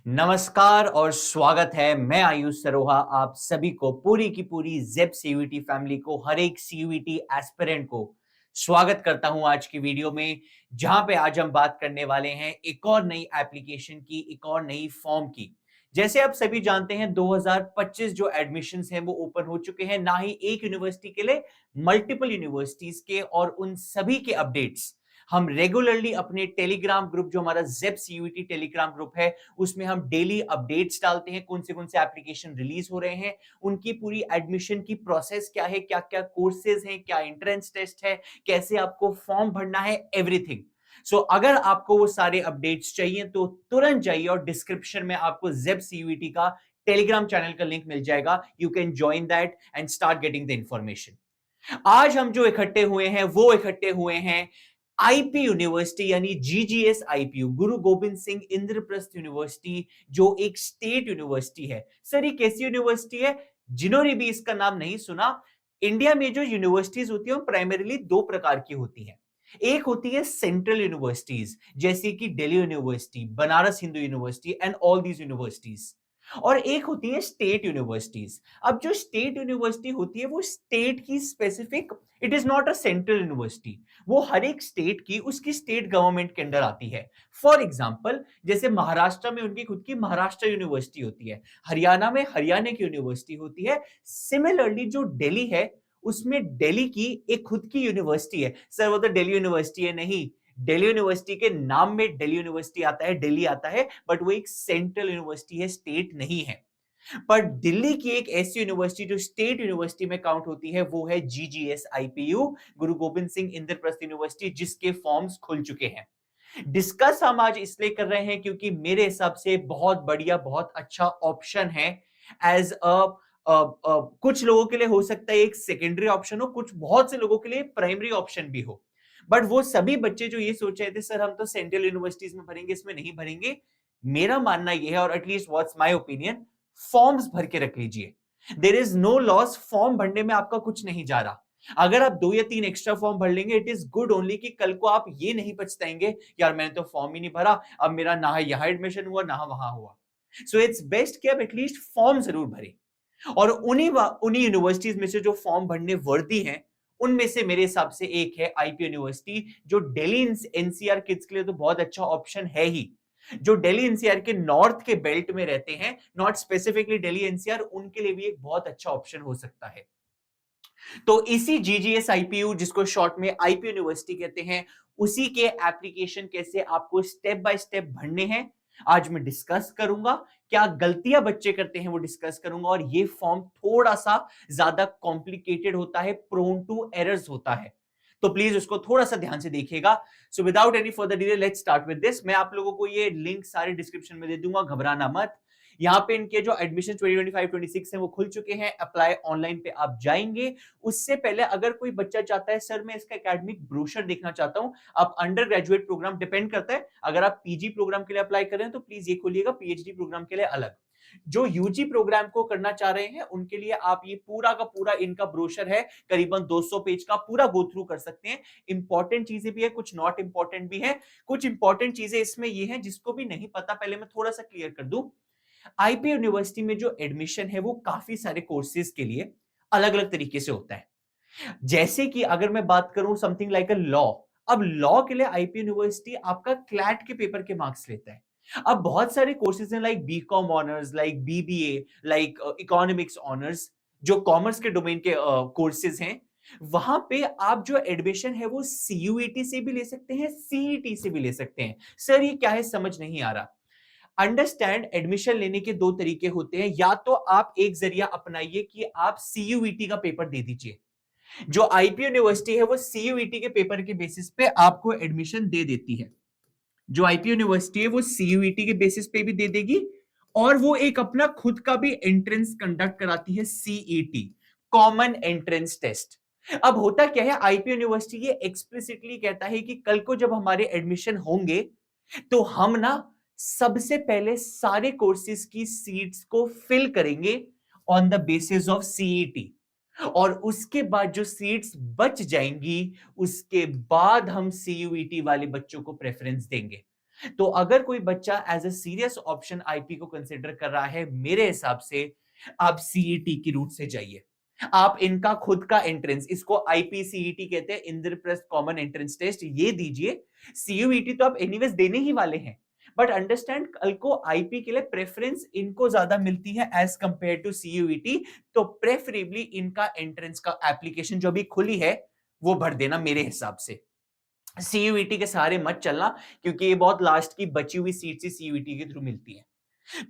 नमस्कार और स्वागत है। मैं आयुष सरोहा आप सभी को पूरी की पूरी जेप सीयूईटी फैमिली को हर एक सीयूईटी एस्पिरेंट को स्वागत करता हूं आज की वीडियो में, जहां पे आज हम बात करने वाले हैं एक और नई एप्लीकेशन की, एक और नई फॉर्म की। जैसे आप सभी जानते हैं 2025 जो एडमिशंस हैं वो ओपन हो चुके हैं, ना ही एक यूनिवर्सिटी के लिए मल्टीपल यूनिवर्सिटीज के, और उन सभी के अपडेट्स हम रेगुलरली अपने टेलीग्राम ग्रुप, जो हमारा जेप सीयूईटी टेलीग्राम ग्रुप है, उसमें हम डेली अपडेट्स डालते हैं। कौन से एप्लीकेशन रिलीज हो रहे हैं, उनकी पूरी एडमिशन की प्रोसेस क्या है, क्या क्या कोर्सेज हैं, क्या एंट्रेंस टेस्ट है, कैसे आपको फॉर्म भरना है, एवरीथिंग। सो अगर आपको वो सारे अपडेट्स चाहिए तो तुरंत जाइए और डिस्क्रिप्शन में आपको जेप सीयूईटी का टेलीग्राम चैनल का लिंक मिल जाएगा। You can join that and start getting the information. आज हम जो इकट्ठे हुए हैं वो इकट्ठे हुए हैं आईपी यूनिवर्सिटी यानी जीजीएस आईपीयू, गुरु गोविंद सिंह इंद्रप्रस्थ यूनिवर्सिटी, जो एक स्टेट यूनिवर्सिटी है। सर ये कैसी यूनिवर्सिटी है? जिन्होंने भी इसका नाम नहीं सुना, इंडिया में जो यूनिवर्सिटीज होती है वो प्राइमरीली दो प्रकार की होती हैं। एक होती है सेंट्रल यूनिवर्सिटीज, जैसे कि Delhi university, Banaras Hindu university and all these universities. और एक होती है स्टेट यूनिवर्सिटीज। अब जो स्टेट यूनिवर्सिटी होती है वो स्टेट की specific, it is not a central university. वो हर एक स्टेट की, उसकी स्टेट गवर्नमेंट के अंडर आती है। फॉर एग्जाम्पल, जैसे महाराष्ट्र में उनकी खुद की महाराष्ट्र यूनिवर्सिटी होती है, हरियाणा में हरियाणा की यूनिवर्सिटी होती है। सिमिलरली जो दिल्ली है, उसमें दिल्ली की एक खुद की यूनिवर्सिटी है। सर वो तो दिल्ली यूनिवर्सिटी है, नहीं। दिल्ली यूनिवर्सिटी के नाम में दिल्ली यूनिवर्सिटी आता है, दिल्ली आता है, बट वो एक सेंट्रल यूनिवर्सिटी है, स्टेट नहीं है। पर दिल्ली की एक ऐसी यूनिवर्सिटी जो स्टेट यूनिवर्सिटी में काउंट होती है, वो है जीजीएस आईपीयू, गुरु गोविंद सिंह इंद्रप्रस्थ यूनिवर्सिटी, जिसके फॉर्म्स खुल चुके हैं। डिस्कस हम आज इसलिए कर रहे हैं क्योंकि मेरे हिसाब से बहुत बढ़िया, बहुत अच्छा ऑप्शन है। एज कुछ लोगों के लिए हो सकता है एक सेकेंडरी ऑप्शन हो, कुछ बहुत से लोगों के लिए प्राइमरी ऑप्शन भी हो। बट वो सभी बच्चे जो ये सोच रहे थे सर हम तो सेंट्रल यूनिवर्सिटीज में भरेंगे, इसमें नहीं भरेंगे, मेरा मानना यह है, और at least what's my opinion, forms भर के रख लीजिए। There is no loss, form भरने में आपका कुछ नहीं जा रहा। अगर आप 2 या 3 एक्स्ट्रा फॉर्म भर लेंगे, इट इज गुड ओनली कि कल को आप ये नहीं पछताएंगे, यार मैंने तो फॉर्म ही नहीं भरा, अब मेरा ना यहाँ एडमिशन हुआ ना वहां हुआ। सो इट्स बेस्ट कि आप एटलीस्ट फॉर्म जरूर भरें। और उन्हीं यूनिवर्सिटीज में से जो फॉर्म भरने वर्दी हैं, उनमें से मेरे हिसाब से एक है आईपी यूनिवर्सिटी, जो दिल्ली एनसीआर किड्स के लिए तो बहुत अच्छा ऑप्शन है ही। जो दिल्ली एनसीआर के नॉर्थ के बेल्ट में रहते हैं, नॉट स्पेसिफिकली दिल्ली एनसीआर, उनके लिए भी एक बहुत अच्छा ऑप्शन हो सकता है। तो इसी जीजीएस आईपीयू, जिसको शॉर्ट में आईपी यूनिवर्सिटी कहते हैं, उसी के एप्लीकेशन कैसे आपको स्टेप बाय स्टेप भरने हैं, आज मैं डिस्कस करूंगा। क्या गलतियां बच्चे करते हैं वो डिस्कस करूंगा, और ये फॉर्म थोड़ा सा ज्यादा कॉम्प्लिकेटेड होता है, प्रोन टू एरर्स होता है, तो प्लीज उसको थोड़ा सा ध्यान से देखिएगा। So without any further delay, let's start with this. मैं आप लोगों को ये लिंक सारे डिस्क्रिप्शन में दे दूंगा, घबराना मत। यहाँ पे इनके जो एडमिशन 2025-26 है वो खुल चुके हैं। अप्लाई ऑनलाइन पे आप जाएंगे। उससे पहले अगर कोई बच्चा चाहता है सर मैं इसका एकेडमिक ब्रोशर देखना चाहता हूं, आप अंडर ग्रेजुएट प्रोग्राम, डिपेंड करता है, अगर आप पीजी प्रोग्राम के लिए अप्लाई कर रहे हैं तो प्लीज ये खोलिएगा, पीएचडी प्रोग्राम के लिए अलग। जो यूजी प्रोग्राम को करना चाह रहे हैं उनके लिए आप ये पूरा का पूरा इनका ब्रोशर है, करीबन 200 पेज का, पूरा गो थ्रू कर सकते हैं। इंपॉर्टेंट चीजें भी है, कुछ नॉट इंपॉर्टेंट भी है। कुछ इंपॉर्टेंट चीजें इसमें ये हैं जिसको भी नहीं पता, पहले मैं थोड़ा सा क्लियर कर दूं। आईपी यूनिवर्सिटी में जो एडमिशन है वो काफी सारे कोर्सेज के लिए अलग अलग तरीके से होता है। जैसे कि अगर मैं बात करूं समथिंग लाइक अ लॉ, अब लॉ के लिए आईपी यूनिवर्सिटी आपका क्लैट के पेपर के मार्क्स लेता है। अब बहुत सारे कोर्सेज हैं like BCom honours, like BBA, like economics honours, जो कॉमर्स के डोमेन के कोर्सेज हैं। वहां पे आप जो एडमिशन है वो सीयूईटी से भी ले सकते हैं, सीईटी से भी ले सकते हैं। सर ये क्या है समझ नहीं आ रहा। अंडरस्टैंड, एडमिशन लेने के दो तरीके होते हैं। या तो आप एक जरिया अपनाइए कि आप सीयूईटी का पेपर दे दीजिए। जो आईपी यूनिवर्सिटी है वो सीयूईटी के पेपर के बेसिस पे आपको एडमिशन दे देती है। जो आईपी यूनिवर्सिटी है वो सीयूईटी के बेसिस पे भी दे देगी, और वो एक अपना खुद का भी एंट्रेंस कंडक्ट कराती है, सीईटी, कॉमन एंट्रेंस टेस्ट। अब होता क्या है, आईपी यूनिवर्सिटी ये एक्सप्लिसिटली कहता है कि कल को जब हमारे एडमिशन होंगे तो हम ना सबसे पहले सारे कोर्सेज की सीट्स को फिल करेंगे on the basis of CET, और उसके बाद जो सीट्स बच जाएंगी उसके बाद हम सीयूईटी वाले बच्चों को प्रेफरेंस देंगे। तो अगर कोई बच्चा as a serious option IP को कंसिडर कर रहा है, मेरे हिसाब से आप सीईटी की रूट से जाइए। आप इनका खुद का एंट्रेंस, इसको आईपीसीईटी कहते हैं, इंद्रप्रस्थ कॉमन एंट्रेंस टेस्ट, ये दीजिए। सीयूईटी तो आप एनीवेज देने ही वाले हैं, बट अंडरस्टैंड कल को आईपी के लिए प्रेफरेंस इनको ज्यादा मिलती है एज कंपेयर टू सीयूईटी, तो प्रेफरेबली इनका एंट्रेंस का एप्लीकेशन जो भी खुली है वो भर देना मेरे हिसाब से। सीयूईटी के सहारे मत चलना, क्योंकि ये बहुत लास्ट की बची हुई सीट से सीयूईटी के थ्रू मिलती है।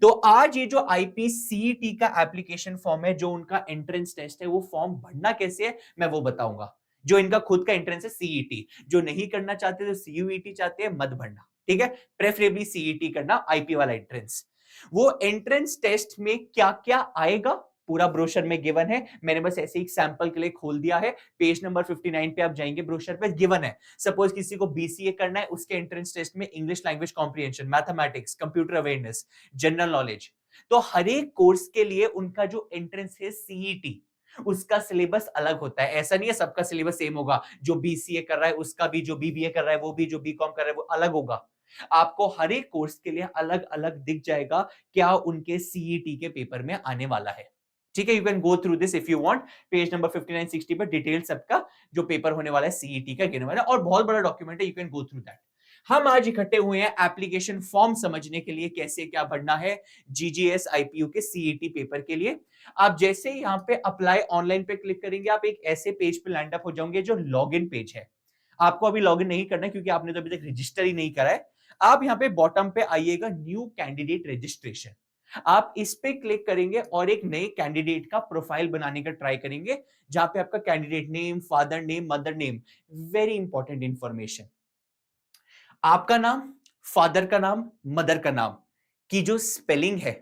तो आज ये जो आईपीसीईटी का एप्लीकेशन फॉर्म है, जो उनका एंट्रेंस टेस्ट है, वो फॉर्म भरना कैसे है मैं वो बताऊंगा। जो इनका खुद का एंट्रेंस है सीईटी, जो नहीं करना चाहते तो सीयूईटी चाहते हैं, मत भरना, ठीक है। प्रेफरेबली सीईटी करना, आईपी वाला एंट्रेंस। वो एंट्रेंस टेस्ट में क्या क्या आएगा पूरा ब्रोशर में गिवन है, मैंने बस ऐसे ही सैंपल के लिए खोल दिया है। पेज नंबर 59 पे आप जाएंगे, ब्रोशर पे गिवन है। सपोज किसी को बीसीए करना है, उसके एंट्रेंस टेस्ट में English language comprehension, mathematics, computer awareness, general knowledge. तो हर एक कोर्स के लिए उनका जो एंट्रेंस है सीईटी, उसका सिलेबस अलग होता है। ऐसा नहीं है सबका सिलेबस सेम होगा, जो बीसीए कर रहा है उसका भी, जो बीबीए कर रहा है वो भी, जो बीकॉम कर रहा है वो अलग होगा। आपको हर एक कोर्स के लिए अलग अलग दिख जाएगा क्या उनके सीईटी के पेपर में आने वाला है, ठीक है। You can go through this if you want. Page number 59 60 पर डिटेल सबका जो पेपर होने वाला है सीईटी का गिने वाला है, और बहुत बड़ा डॉक्यूमेंट है, you can go through that. हम आज इकट्ठे हुए हैं एप्लीकेशन फॉर्म समझने के लिए, कैसे क्या भरना है जीजीएस आईपीयू के सीईटी पेपर के लिए। आप जैसे ही यहाँ पे अप्लाई ऑनलाइन पे क्लिक करेंगे, आप एक ऐसे पेज पे लैंड अप हो जाओगे जो लॉगिन पेज है। आपको अभी लॉगिन नहीं करना है, क्योंकि आपने तो अभी तक रजिस्टर ही नहीं करा है। आप यहाँ पे बॉटम पे आइएगा, न्यू कैंडिडेट रजिस्ट्रेशन, आप इस पे क्लिक करेंगे और एक नए कैंडिडेट का प्रोफाइल बनाने का ट्राई करेंगे, जहां पे आपका candidate name, father name, mother name, very important information, आपका नाम, फादर का नाम, मदर का नाम की जो स्पेलिंग है,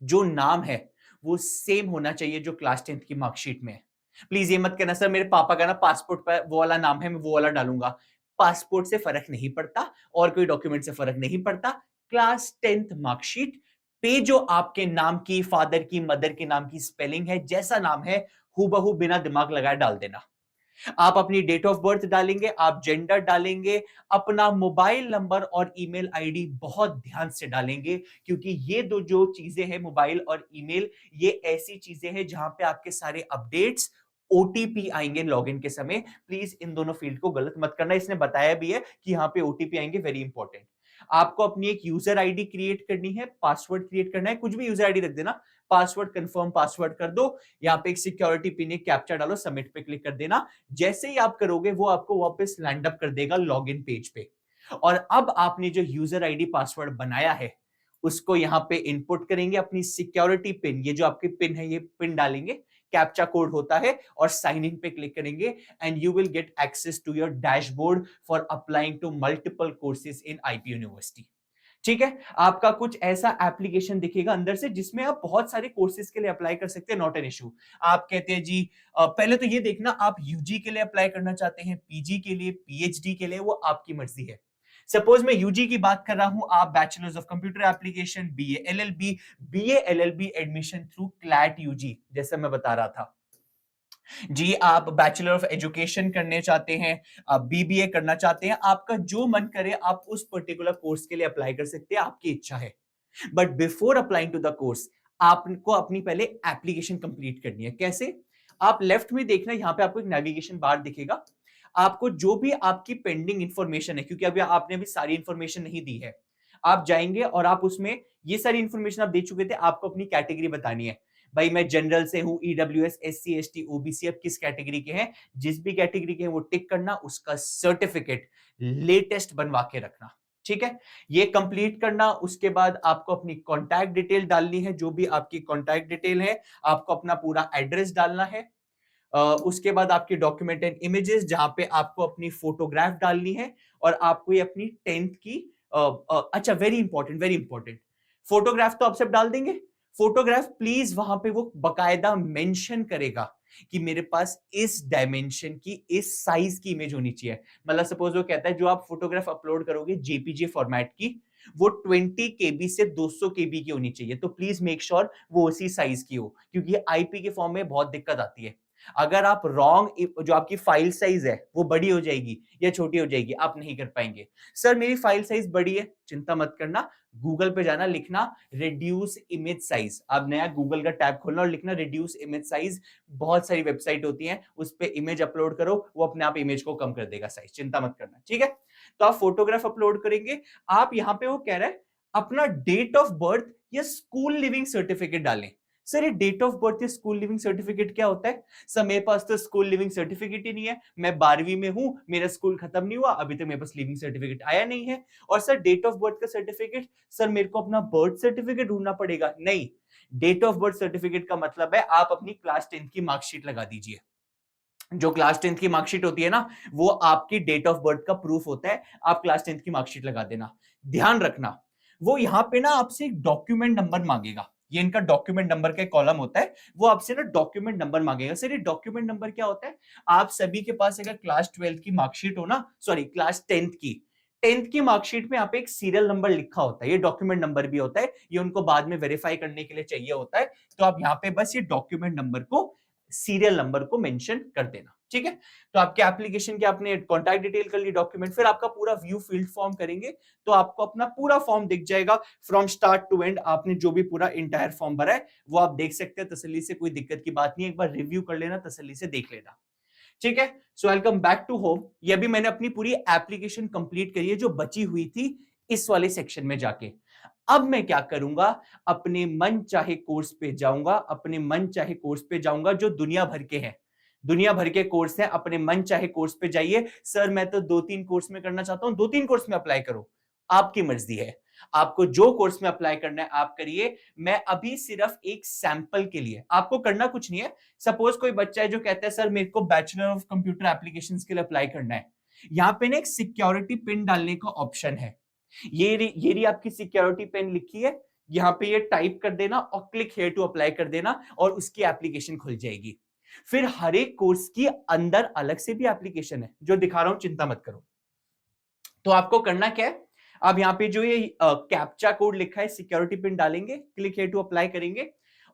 जो नाम है, वो सेम होना चाहिए जो क्लास 10th की मार्कशीट में है। प्लीज ये मत कहना सर मेरे पापा का ना पासपोर्ट पर वो वाला नाम है, मैं वो वाला डालूंगा। पासपोर्ट से फर्क नहीं पड़ता और कोई डॉक्यूमेंट से फर्क नहीं पड़ता। क्लास 10th मार्कशीट पे जो आपके नाम की, फादर की, मदर के नाम की स्पेलिंग है, जैसा नाम है, हूबहू बिना दिमाग लगाए डाल देना। आप अपनी डेट ऑफ बर्थ डालेंगे, आप जेंडर डालेंगे, अपना मोबाइल नंबर और ईमेल आईडी बहुत ध्यान से डालेंगे, क्योंकि ये दो जो चीजें हैं, मोबाइल और ईमेल, ये ऐसी चीजें हैं जहां पे आपके सारे अपडेट्स, ओटीपी आएंगे लॉगिन के समय। प्लीज इन दोनों फील्ड को गलत मत करना, इसने बताया भी है कि यहाँ पे ओटीपी आएंगे, वेरी इंपॉर्टेंट। आपको अपनी एक यूजर आईडी क्रिएट करनी है, पासवर्ड क्रिएट करना है, कुछ भी यूजर आईडी रख देना, पासवर्ड कंफर्म पासवर्ड कर दो, यहाँ पे एक सिक्योरिटी पिन, एक कैप्चा डालो, सबमिट पे क्लिक कर देना। जैसे ही आप करोगे वो आपको वापस लैंड अप कर देगा लॉगिन पेज पे। और अब आपने जो यूजर आईडी पासवर्ड बनाया है, उसको यहाँ पे इनपुट करेंगे, अपनी सिक्योरिटी पिन, ये जो आपकी पिन है, ये पिन डालेंगे, कैप्चा कोड होता है, और साइन इन पे क्लिक करेंगे, and you will get access to your dashboard for applying to multiple courses in IP university. ठीक है, आपका कुछ ऐसा एप्लीकेशन दिखेगा अंदर से, जिसमें आप बहुत सारे कोर्सेज के लिए अप्लाई कर सकते हैं, नॉट एन इशू। आप कहते हैं जी पहले तो ये देखना आप यूजी के लिए अप्लाई करना चाहते हैं, पीजी के लिए, पीएचडी के लिए, वो आपकी मर्जी है। सपोज मैं यूजी की बात कर रहा हूं, आप bachelors of computer application, BA LLB, BA LLB admission through CLAT UG, जैसा मैं बता रहा था जी, आप बैचलर ऑफ एजुकेशन करने चाहते हैं, आप बीबीए करना चाहते हैं, आपका जो मन करे आप उस पर्टिकुलर कोर्स के लिए अप्लाई कर सकते हैं, आपकी इच्छा है। But before applying to the course, आपको अपनी पहले एप्लीकेशन कंप्लीट करनी है। कैसे? आप लेफ्ट में देखना, यहां पे आपको एक नेविगेशन बार दिखेगा। आपको जो भी आपकी पेंडिंग इंफॉर्मेशन है, क्योंकि अभी आपने भी सारी इंफॉर्मेशन नहीं दी है, आप जाएंगे और आप उसमें ये सारी इंफॉर्मेशन आप दे चुके थे, आपको अपनी कैटेगरी बतानी है। भाई मैं जनरल से हूं, ईडब्ल्यूएस, एससी, एसटी, ओबीसी, अब किस कैटेगरी के हैं, जिस भी कैटेगरी के हैं वो टिक करना, उसका सर्टिफिकेट लेटेस्ट बनवा के रखना। ठीक है, ये कंप्लीट करना। उसके बाद आपको अपनी कॉन्टैक्ट डिटेल डालनी है, जो भी आपकी कॉन्टैक्ट डिटेल है, आपको अपना पूरा एड्रेस डालना है। उसके बाद आपके डॉक्यूमेंट एंड इमेजेस, जहां पे आपको अपनी फोटोग्राफ डालनी है, और आपको ये अपनी 10th की अच्छा, very important, very important, photograph तो आप सब डाल देंगे। फोटोग्राफ प्लीज वहां पे वो बकायदा मेंशन करेगा कि मेरे पास इस डायमेंशन की, इस साइज की इमेज होनी चाहिए। मतलब सपोज वो कहता है जो आप फोटोग्राफ अपलोड करोगे जेपीजी फॉर्मेट की, वो 20 केबी से 200 केबी की होनी चाहिए। तो प्लीज मेक श्योर वो उसी साइज की हो, क्योंकि आईपी के फॉर्म में बहुत दिक्कत आती है। अगर आप रॉन्ग, जो आपकी फाइल साइज है वो बड़ी हो जाएगी या छोटी हो जाएगी, आप नहीं कर पाएंगे। सर मेरी फाइल साइज बड़ी है, चिंता मत करना, गूगल पे जाना, लिखना रिड्यूस इमेज साइज, आप नया गूगल का टैब खोलना और लिखना रिड्यूस इमेज साइज। बहुत सारी वेबसाइट होती हैं, उस पे इमेज अपलोड करो, वो अपने आप इमेज को कम कर देगा साइज, चिंता मत करना, ठीक है। तो आप फोटोग्राफ अपलोड करेंगे, आप यहाँ पे वो कह रहा है अपना डेट ऑफ बर्थ या स्कूल लिविंग सर्टिफिकेट डालें। सर ये डेट ऑफ बर्थ या स्कूल लिविंग सर्टिफिकेट क्या होता है? सर मेरे पास तो स्कूल लिविंग सर्टिफिकेट ही नहीं है, मैं 12वीं में हूं, मेरा स्कूल खत्म नहीं हुआ, अभी तक मेरे पास लिविंग सर्टिफिकेट आया नहीं है। और सर डेट ऑफ बर्थ का सर्टिफिकेट, सर मेरे को अपना बर्थ सर्टिफिकेट ढूंढना पड़ेगा? नहीं, डेट ऑफ बर्थ सर्टिफिकेट का मतलब है आप अपनी क्लास 10th की मार्कशीट लगा दीजिए। जो क्लास 10th की मार्कशीट होती है ना, वो आपकी डेट ऑफ बर्थ का प्रूफ होता है, आप क्लास 10th की मार्कशीट लगा देना। ध्यान रखना, वो यहां पे ना आपसे एक डॉक्यूमेंट नंबर मांगेगा, ये इनका डॉक्यूमेंट नंबर का कॉलम होता है, वो आपसे ना डॉक्यूमेंट नंबर मांगेगा। सर ये डॉक्यूमेंट नंबर क्या होता है? आप सभी के पास अगर क्लास 12th की मार्कशीट हो ना, सॉरी क्लास 10th की, 10th की मार्कशीट में यहाँ पे एक सीरियल नंबर लिखा होता है, ये डॉक्यूमेंट नंबर भी होता है, ये उनको बाद में वेरीफाई करने के लिए चाहिए होता है। तो आप यहाँ पे बस ये डॉक्यूमेंट नंबर को, सीरियल नंबर को मेंशन कर देना, ठीक है। तो आपके एप्लीकेशन के आपने कॉन्टैक्ट डिटेल कर ली, डॉक्यूमेंट, फिर आपका पूरा व्यू फील्ड फॉर्म करेंगे, तो आपको अपना पूरा फॉर्म दिख जाएगा फ्रॉम स्टार्ट टू एंड। आपने जो भी पूरा इंटायर फॉर्म भरा है वो आप देख सकते हैं तसल्ली से, कोई दिक्कत की बात नहीं है, एक बार रिव्यू कर लेना, तसल्ली से देख लेना, ठीक है। So welcome back to home. ये भी मैंने अपनी पूरी एप्लीकेशन कंप्लीट करी है जो बची हुई थी इस वाले सेक्शन में जाके। अब मैं क्या करूंगा, अपने मन चाहे कोर्स पे जाऊंगा, अपने मन चाहे कोर्स पे जाऊंगा जो दुनिया भर के हैं, दुनिया भर के कोर्स हैं, अपने मन चाहे कोर्स पे जाइए। सर मैं तो 2-3 कोर्स में करना चाहता हूं, 2-3 कोर्स में अप्लाई करो, आपकी मर्जी है, आपको जो कोर्स में अप्लाई करना है आप करिए। मैं अभी सिर्फ एक सैंपल के लिए, आपको करना कुछ नहीं है। सपोज कोई बच्चा है जो कहता है सर मेरे को बैचलर ऑफ कंप्यूटर एप्लीकेशंस के लिए अप्लाई करना है, यहाँ पे ना एक सिक्योरिटी पिन डालने का ऑप्शन है, ये रही आपकी सिक्योरिटी पिन लिखी है, यहाँ पे ये टाइप कर देना और क्लिक हियर टू अप्लाई कर देना और उसकी एप्लीकेशन खुल जाएगी। फिर हर एक कोर्स की अंदर अलग से भी एप्लीकेशन है जो दिखा रहा हूं, चिंता मत करो। तो आपको करना क्या है, अब यहाँ पे जो ये कैप्चा कोड लिखा है, सिक्योरिटी पिन डालेंगे, क्लिक हियर टू अप्लाई करेंगे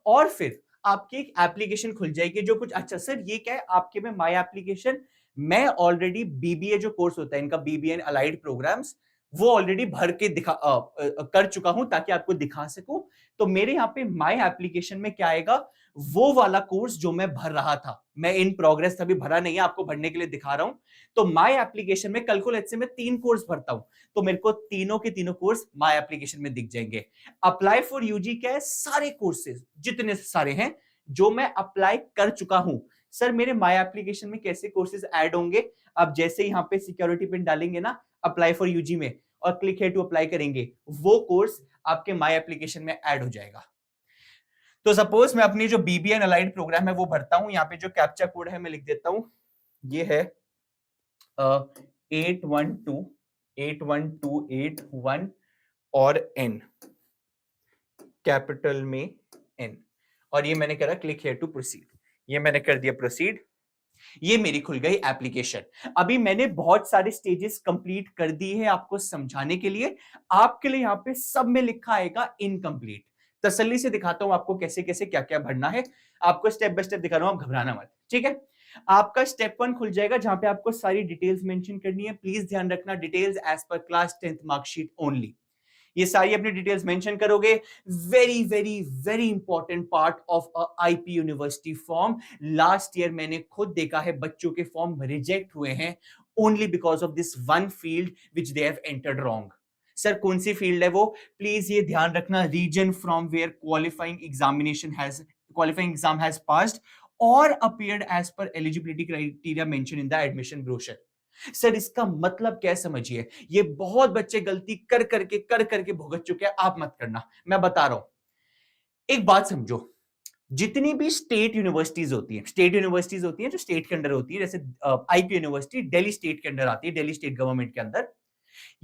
और फिर आपकी एक एप्लीकेशन खुल जाएगी जो कुछ, अच्छा सर ये क्या है आपके में माय एप्लीकेशन, मैं ऑलरेडी बीबीए जो कोर्स होता है इनका, बीबीए एंड अलाइड प्रोग्राम्स, वो ऑलरेडी भर के कर चुका हूं ताकि आपको दिखा सकूं। तो मेरे यहाँ पे माय एप्लीकेशन में क्या आएगा, वो वाला कोर्स जो मैं भर रहा था, मैं इन प्रोग्रेस अभी भरा नहीं है, आपको भरने के लिए दिखा रहा हूं। तो माय एप्लीकेशन में कल को लेट्स से मैं 3 कोर्स भरता हूं, तो मेरे को तीनों के तीनों कोर्स माय एप्लीकेशन में दिख जाएंगे। अप्लाई फॉर यूजी क्या है, सारे कोर्सेज जितने सारे हैं जो मैं अप्लाई कर चुका हूं, सर मेरे माय एप्लीकेशन में कैसे कोर्सेज ऐड होंगे। अब जैसे यहां पे सिक्योरिटी पिन डालेंगे ना अप्लाई फॉर यूजी में और क्लिक हियर टू अप्लाई करेंगे, वो कोर्स आपके माय एप्लीकेशन में ऐड हो जाएगा। तो सपोज मैं अपनी जो बीबीए अलाइड प्रोग्राम है वो भरता हूं, यहाँ पे जो कैप्चा कोड है मैं लिख देता हूं, ये है 81281281 और N, कैपिटल में N, और ये मैंने करा क्लिक हियर टू प्रोसीड, ये मैंने कर दिया प्रोसीड, ये मेरी खुल गई एप्लीकेशन। अभी मैंने बहुत सारे स्टेजेस कंप्लीट कर दी है आपको समझाने के लिए, आपके लिए यहाँ पे सब में लिखा आएगा इनकम्प्लीट। तसल्ली से दिखाता हूं आपको कैसे कैसे क्या क्या भरना है, आपको स्टेप बाय स्टेप दिखा रहा हूं, आप घबराना मत, ठीक है। आपका स्टेप 1 खुल जाएगा जहां पे आपको सारी डिटेल्स मेंशन करनी है, प्लीज ध्यान रखना details as per class 10th marksheet only, ये सारी अपनी डिटेल्स मेंशन करोगे। Very very very important part of IP university form, last year मैंने खुद देखा है बच्चों के फॉर्म रिजेक्ट हुए हैं only because of this one field which they have entered wrong. Sir कौन सी फील्ड है वो, प्लीज ये ध्यान रखना, region from where qualifying exam has passed और appeared as per eligibility criteria mentioned in the admission brochure. Sir इसका मतलब क्या समझिए, ये बहुत बच्चे गलती कर करके भुगत चुके हैं, आप मत करना, मैं बता रहा हूं। एक बात समझो, जितनी भी स्टेट यूनिवर्सिटीज होती हैं, स्टेट यूनिवर्सिटीज होती हैं जो स्टेट के अंडर होती है, जैसे आईपी यूनिवर्सिटी दिल्ली स्टेट के अंडर आती है, दिल्ली स्टेट गवर्नमेंट के अंदर,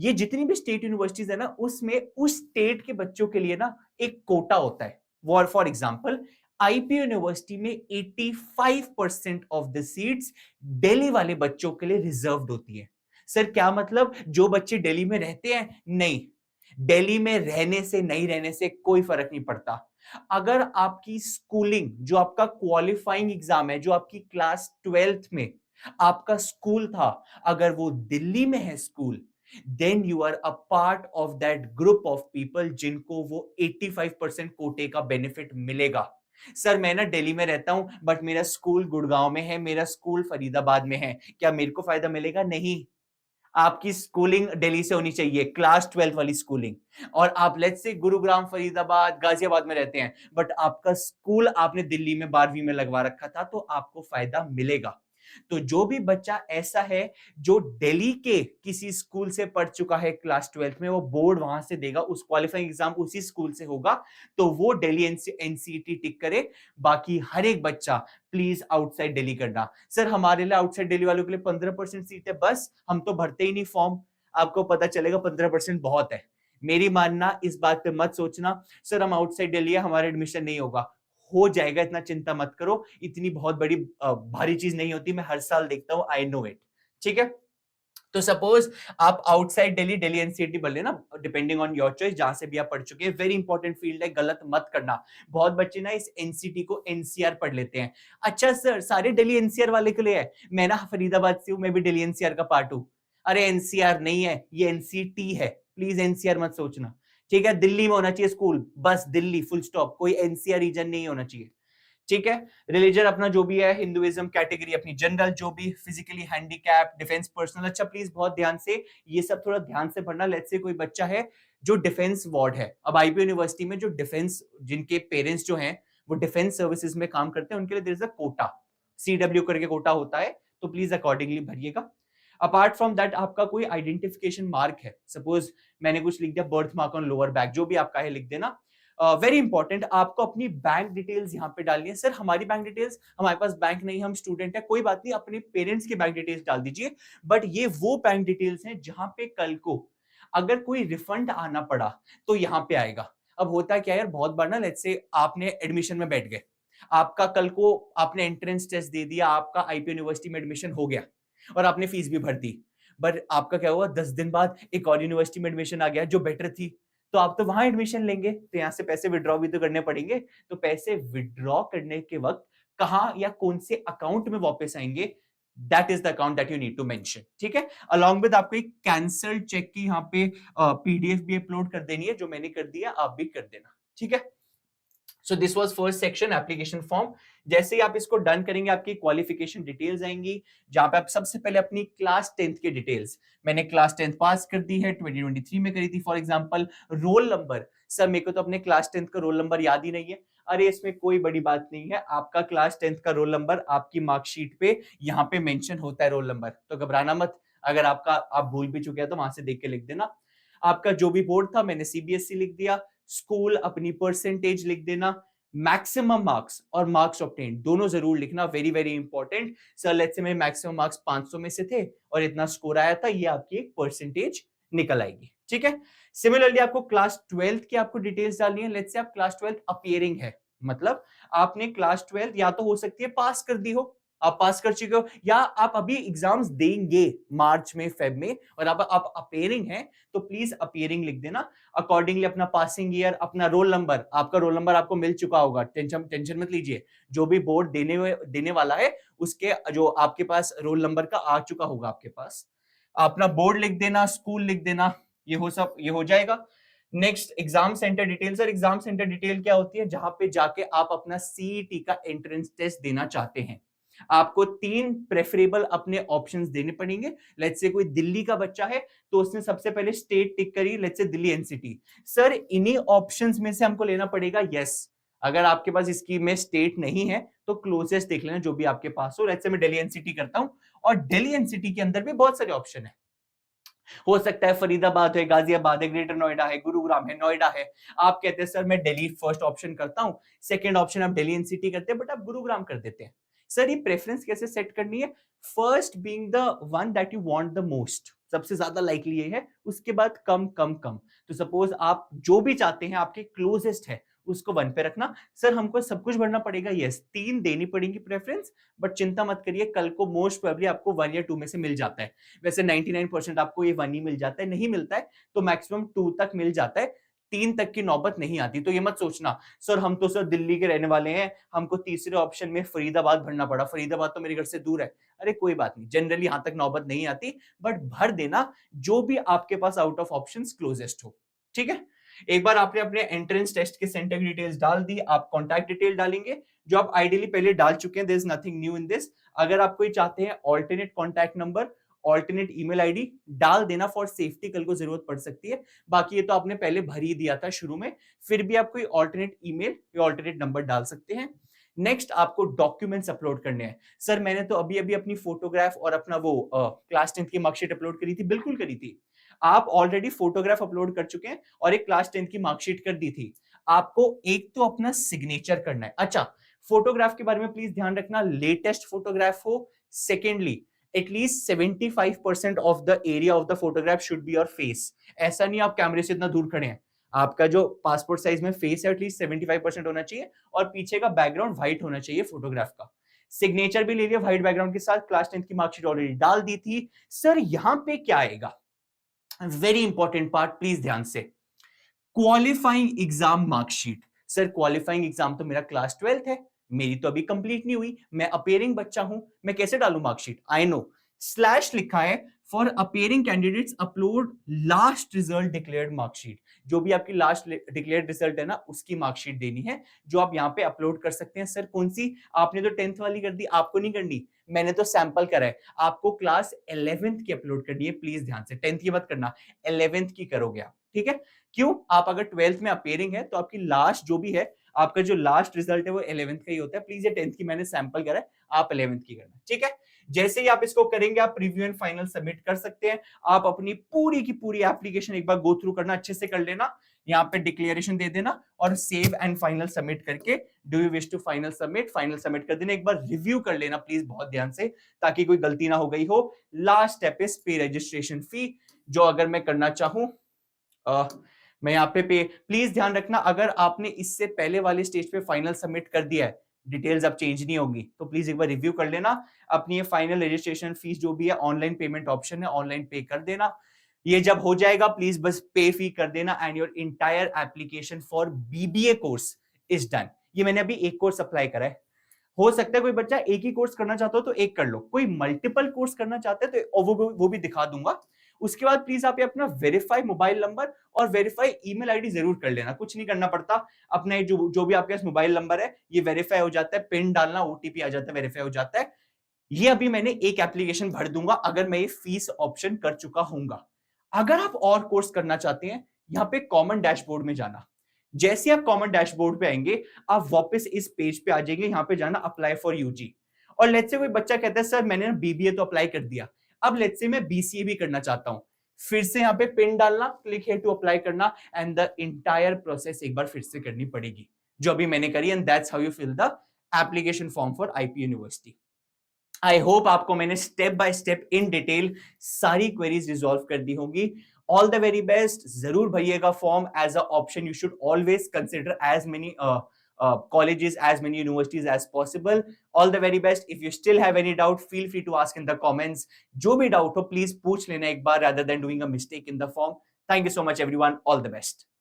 ये जितनी भी स्टेट यूनिवर्सिटीज है ना, उसमें उस स्टेट के बच्चों के लिए ना एक कोटा होता है। फॉर एग्जांपल आईपी यूनिवर्सिटी में 85% ऑफ द सीट्स दिल्ली वाले बच्चों के लिए रिजर्व्ड होती है। सर क्या मतलब, जो बच्चे दिल्ली में रहते हैं, नहीं, दिल्ली में रहने से नहीं रहने से कोई फर्क नहीं पड़ता। अगर आपकी स्कूलिंग, जो आपका क्वालिफाइंग एग्जाम है, जो आपकी क्लास 12th में आपका स्कूल था, अगर वो दिल्ली में है school, then you are a part of that group of people जिनको वो 85% कोटे का बेनिफिट मिलेगा। सर मैं ना दिल्ली में रहता हूं बट मेरा स्कूल गुड़गांव में है, मेरा स्कूल फरीदाबाद में है, क्या मेरे को फायदा मिलेगा? नहीं। आपकी स्कूलिंग दिल्ली से होनी चाहिए, क्लास 12 वाली स्कूलिंग। और आप लेट्स से गुरुग्राम, फरीदाबाद, गाजियाबाद में रहते हैं बट आपका स्कूल आपने दिल्ली में 12वीं में लगवा रखा था, तो आपको फायदा मिलेगा। तो जो भी बच्चा ऐसा है जो दिल्ली के किसी स्कूल से पढ़ चुका है क्लास 12th में, वो बोर्ड वहां से देगा, उस क्वालिफाइंग एग्जाम उसी स्कूल से होगा, तो वो दिल्ली एनसीईटी टिक करे। बाकी हर एक बच्चा प्लीज आउटसाइड दिल्ली करना। सर हमारे लिए, आउटसाइड दिल्ली वालों के लिए 15% सीट है, बस हम तो भरते ही नहीं फॉर्म। आपको पता चलेगा 15% बहुत है। मेरी मानना, इस बात पे मत सोचना सर हम आउटसाइड दिल्ली है हमारा एडमिशन नहीं होगा। हो जाएगा, इतना चिंता मत करो, इतनी बहुत बड़ी भारी चीज नहीं होती, मैं हर साल देखता हूं, आई नो इट। ठीक है, तो सपोज आप आउटसाइड दिल्ली, दिल्ली एनसीईटी भर लेना, डिपेंडिंग ऑन योर चॉइस, जहां से भी आप पढ़ चुके हैं। वेरी इंपॉर्टेंट फील्ड है, गलत मत करना। बहुत बच्चे ना इस एनसीटी को एनसीआर पढ़ लेते हैं। अच्छा सर सारे दिल्ली एनसीआर वाले के लिए है, मैं ना फरीदाबाद से हूं, मैं भी दिल्ली एनसीआर का पार्ट हूं। अरे एनसीआर नहीं है, ये एनसीटी है, प्लीज एनसीआर मत सोचना। ठीक है, दिल्ली में होना चाहिए स्कूल, बस दिल्ली, फुल स्टॉप, कोई एनसीआर रीजन नहीं होना चाहिए। ठीक है, रिलीजन अपना जो भी है, हिंदुइज्म, कैटेगरी अपनी जनरल, जो भी फिजिकली हैंडीकैप, डिफेंस पर्सनल। अच्छा प्लीज बहुत ध्यान से ये सब थोड़ा ध्यान से पढ़ना। लेट्स से कोई बच्चा है जो डिफेंस वार्ड है, अब आईपी यूनिवर्सिटी में जो डिफेंस, जिनके पेरेंट्स जो हैं वो डिफेंस सर्विसेज में काम करते हैं, उनके लिए there is a quota, CW करके कोटा होता है, तो प्लीज अकॉर्डिंगली भरिएगा। अपार्ट फ्रॉम दैट आपका कोई आइडेंटिफिकेशन मार्क है, सपोज मैंने कुछ लिख दिया birth mark on lower back, जो भी आपका है लिख देना। वेरी इंपॉर्टेंट, आपको अपनी बैंक डिटेल्स यहाँ पे डालनी है। सर हमारी बैंक डिटेल्स, हमारे पास बैंक नहीं, हम स्टूडेंट है, कोई बात नहीं, अपने पेरेंट्स की बैंक डिटेल्स डाल दीजिए। बट ये वो बैंक डिटेल्स हैं जहां पे कल को अगर कोई रिफंड आना पड़ा तो यहाँ पे आएगा। अब होता है क्या यार, बहुत बार ना, लेट्स से आपने एडमिशन में बैठ गए, आपका कल को आपने एंट्रेंस टेस्ट दे दिया, आपका आईपी यूनिवर्सिटी में एडमिशन हो गया और आपने फीस भी भर दी, बट आपका क्या हुआ, 10 दिन बाद एक और यूनिवर्सिटी में एडमिशन आ गया जो बेटर थी, तो आप तो वहां एडमिशन लेंगे, तो यहाँ से पैसे विड्रॉ भी तो करने पड़ेंगे। तो पैसे विड्रॉ करने के वक्त कहाँ या कौन से अकाउंट में वापस आएंगे, that is the account that you need to mention. ठीक है, अलॉन्ग विद आपको एक कैंसल चेक की यहाँ पे पीडीएफ भी अपलोड कर देनी है, जो मैंने कर दिया, आप भी कर देना। ठीक है, so this was first section, application form. जैसे ही आप इसको डन करेंगे, आपकी क्वालिफिकेशन डिटेल्स आएंगी, जहां पे आप सबसे पहले अपनी क्लास 10th की डिटेल्स, मैंने क्लास 10th पास कर दी है, 2023 में करी थी for example. Roll number, sir मेरे को तो अपने क्लास 10th का रोल नंबर याद ही नहीं है। अरे इसमें कोई बड़ी बात नहीं है, आपका क्लास 10th का रोल नंबर आपकी मार्कशीट पे यहाँ पे मेंशन होता है रोल नंबर, तो घबराना मत। अगर आपका आप भूल भी चुके हैं तो वहां से देख के लिख देना। आपका जो भी बोर्ड था, मैंने सीबीएसई लिख दिया। स्कूल अपनी परसेंटेज लिख देना। मैक्सिमम मार्क्स और मार्क्स ऑब्टेन दोनों जरूर लिखना, very very important. Sir let's say मेरे मैक्सिमम मार्क्स 500 में से थे और इतना स्कोर आया था, ये आपकी एक परसेंटेज निकल आएगी। ठीक है, सिमिलरली आपको क्लास 12th की आपको डिटेल्स डालनी है। लेट्स से आप क्लास 12th अपीयरिंग है, मतलब आपने क्लास 12th या तो हो सकती है पास कर दी हो, आप पास कर चुके हो, या आप अभी एग्जाम्स देंगे मार्च में, फेब में, और आप अपीयरिंग है, तो प्लीज अपीयरिंग लिख देना। अकॉर्डिंगली अपना पासिंग ईयर, अपना रोल नंबर, आपका रोल नंबर आपको मिल चुका होगा, टेंशन मत लीजिए। जो भी बोर्ड देने वाला है, उसके जो आपके पास रोल नंबर का आ चुका होगा आपके पास, अपना बोर्ड लिख देना, स्कूल लिख देना, ये हो जाएगा। Next exam centre detail. Sir exam centre detail क्या होती है, जहां पे जाके आप अपना सीईटी का एंट्रेंस टेस्ट देना चाहते हैं। आपको 3 प्रेफरेबल अपने ऑप्शंस देने पड़ेंगे। लेट्स से कोई दिल्ली का बच्चा है तो उसने सबसे पहले स्टेट टिक करी, let's say Delhi NCT. Sir इन्हीं ऑप्शंस में से हमको लेना पड़ेगा, यस। अगर आपके पास इसकी में स्टेट नहीं है तो क्लोजेस्ट देख लेना जो भी आपके पास हो। लेट्स से मैं दिल्ली एनसीटी करता हूं, और दिल्ली एनसीटी के अंदर भी बहुत सारे ऑप्शन है। हो सकता है फरीदाबाद है, गाजियाबाद है, ग्रेटर नोएडा है, गुरुग्राम है, नोएडा है। आप कहते हैं सर मैं दिल्ली फर्स्ट ऑप्शन करता हूं, सेकंड ऑप्शन आप दिल्ली एनसीटी करते हैं, बट आप गुरुग्राम कर देते हैं। सर ये प्रेफरेंस कैसे सेट करनी है, first being the one that you want the most, सबसे ज्यादा लाइकली ये है, उसके बाद कम कम कम। तो सपोज आप जो भी चाहते हैं आपके क्लोजेस्ट है उसको 1 पे रखना। सर हमको सब कुछ भरना पड़ेगा, यस 3 देनी पड़ेगी प्रेफरेंस, बट चिंता मत करिए, कल को मोस्ट प्रोबेबली आपको 1 या 2 में से मिल जाता है। वैसे 99% आपको ये 1 ही मिल जाता है, नहीं मिलता है तो मैक्सिमम 2 तक मिल जाता है, 3 तक की नौबत नहीं आती। तो ये मत सोचना सर हम तो सर दिल्ली के रहने वाले हैं, हमको तीसरे ऑप्शन में फरीदाबाद भरना पड़ा, फरीदाबाद तो मेरे घर से दूर है। अरे कोई बात नहीं, जनरली यहां तक नौबत नहीं आती, बट भर देना जो भी आपके pass out of options closest हो। ठीक है, एक बार आपने अपने एंट्रेंस टेस्ट के सेंटर की डिटेल्स डाल दी, आप कॉन्टैक्ट डिटेल डालेंगे जो आप आइडियली पहले डाल चुके हैं, there is nothing new in this. अगर आप कोई चाहते हैं alternate contact number, alternate email ID डाल देना फॉर सेफ्टी, कल को जरूरत पड़ सकती है। बाकी ये तो आपने पहले भर ही दिया था शुरू में, फिर भी आप कोई ऑल्टरनेट ईमेल या ऑल्टरनेट नंबर डाल सकते हैं। नेक्स्ट आपको डॉक्यूमेंट्स अपलोड करने हैं। सर मैंने तो अभी अभी अपनी फोटोग्राफ और अपना वो क्लास 10th की मार्कशीट अपलोड करी थी, बिल्कुल करी थी। आप ऑलरेडी फोटोग्राफ अपलोड कर चुके हैं और एक क्लास 10th की मार्कशीट कर दी थी। आपको एक तो अपना सिग्नेचर करना है। अच्छा, फोटोग्राफ के बारे में प्लीज ध्यान रखना, लेटेस्ट फोटोग्राफ हो। Secondly, at least 75% of the area of the photograph should be your face. ऐसा नहीं आप कैमरे से इतना दूर खड़े हैं, आपका जो पासपोर्ट साइज में फेस है एटलीस्ट 75% होना चाहिए और पीछे का बैकग्राउंड व्हाइट होना चाहिए फोटोग्राफ का। सिग्नेचर भी ले लिया व्हाइट बैकग्राउंड के साथ, क्लास 10th की मार्कशीट ऑलरेडी डाल दी थी। सर यहां पे क्या आएगा, वेरी इंपॉर्टेंट पार्ट, प्लीज ध्यान से, qualifying exam marksheet. Sir qualifying exam तो मेरा क्लास 12th है, मेरी तो अभी कंप्लीट नहीं हुई, मैं अपेयरिंग बच्चा हूं, मैं कैसे डालूं मार्कशीट? आई नो स्लैश लिखा है for appearing candidates upload last result declared marksheet. जो भी आपकी लास्ट डिक्लेयर्ड रिजल्ट है ना, उसकी मार्कशीट देनी है जो आप यहाँ पे अपलोड कर सकते हैं। सर कौन सी? आपने तो 10th वाली कर दी, आपको नहीं करनी, मैंने तो सैंपल करा है। आपको क्लास 11th की अपलोड करनी है, प्लीज ध्यान से, 10th की मत करना, 11th की करोगे आप। ठीक है, क्यों? आप अगर 12th में अपेयरिंग है तो आपकी लास्ट जो भी है, आपका जो लास्ट रिजल्ट है वो 11th का ही होता है। प्लीज ये 10th की मैंने सैंपल करा है, आप 11th की करना। ठीक है, जैसे ही आप इसको करेंगे आप प्रीव्यू एंड फाइनल सबमिट कर सकते हैं। आप अपनी पूरी की पूरी एप्लीकेशन एक बार गो थ्रू करना, अच्छे से कर लेना, यहाँ पे डिक्लेरेशन दे देना और सेव एंड फाइनल सबमिट करके do you wish to final submit, final submit कर देना। एक बार रिव्यू कर लेना प्लीज बहुत ध्यान से, ताकि कोई गलती ना हो गई हो। लास्ट स्टेप इज पे रजिस्ट्रेशन फी, जो अगर मैं करना चाहूं मैं यहाँ पे प्लीज ध्यान रखना, अगर आपने इससे पहले वाले स्टेज पे फाइनल सबमिट कर दिया है, डिटेल्स अब चेंज नहीं होगी, तो प्लीज एक बार रिव्यू कर लेना। अपनी ये फाइनल रजिस्ट्रेशन फीस जो भी है, ऑनलाइन पेमेंट ऑप्शन है, ऑनलाइन पे कर देना। ये जब हो जाएगा प्लीज बस पे फी कर देना and your entire application for BBA course is done. ये मैंने अभी एक कोर्स अप्लाई करा है, हो सकता है कोई बच्चा एक ही कोर्स करना चाहता हो तो एक कर लो, कोई मल्टीपल कोर्स करना चाहता है तो वो भी दिखा दूंगा। उसके बाद प्लीज आप अपना वेरीफाई मोबाइल नंबर और वेरीफाई ईमेल आईडी जरूर कर लेना, कुछ नहीं करना पड़ता। अपना जो भी आपके पास मोबाइल नंबर है ये वेरीफाई हो जाता है, पिन डालना, ओटीपी आ जाता है, वेरीफाई हो जाता है। ये अभी मैंने एक एप्लीकेशन भर दूंगा अगर मैं ये फीस ऑप्शन कर चुका हूंगा। अगर आप और कोर्स करना चाहते हैं, यहाँ पे कॉमन डैशबोर्ड में जाना। जैसे आप कॉमन डैशबोर्ड पे आएंगे, आप वापस इस पेज पे आ जाएंगे, यहाँ पे जाना अप्लाई फॉर यूजी। और लेट्स से कोई बच्चा कहता है सर मैंने बीबीए तो अप्लाई कर दिया, अब लेट्स से मैं बीसीए भी करना चाहता हूं, फिर से यहाँ पे पिन डालना, क्लिक हियर टू अप्लाई करना एंड द इंटायर प्रोसेस एक बार फिर से करनी पड़ेगी जो अभी मैंने करी, and that's how you fill the application form for IP university. I hope आपको मैंने step by step in detail सारी क्वेरीज रिजॉल्व कर दी होंगी। ऑल द वेरी बेस्ट, जरूर भरिएगा form, as a option you should always consider as many colleges, as many universities as possible. All the very best. If you still have any doubt, feel free to ask in the comments. जो भी doubt हो please पूछ लेना एक बार rather than doing a mistake in the form. Thank you so much everyone. All the best.